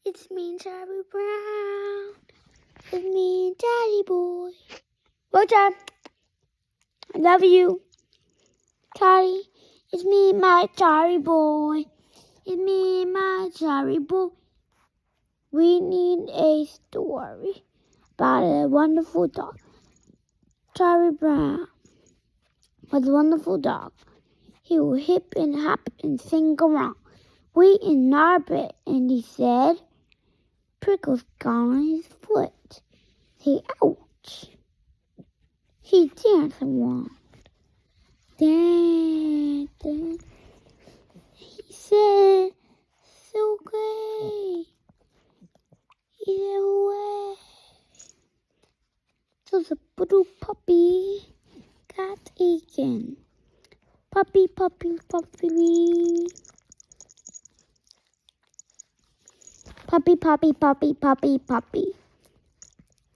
It's me, Charlie Brown. It's me, Daddy Boy. Roger, I love you. Charlie, it's me, my Charlie Boy. It's me, my Charlie Boy. We need a story about a wonderful dog. Charlie Brown was a wonderful dog. He would hip and hop and sing around. We in our bed, and he said, prickles got on his foot. Say, ouch. He danced around. Dance. He said, so great. He said, away. So the little puppy got eaten. Puppy, puppy, puppy. Puppy, puppy, puppy, puppy, puppy.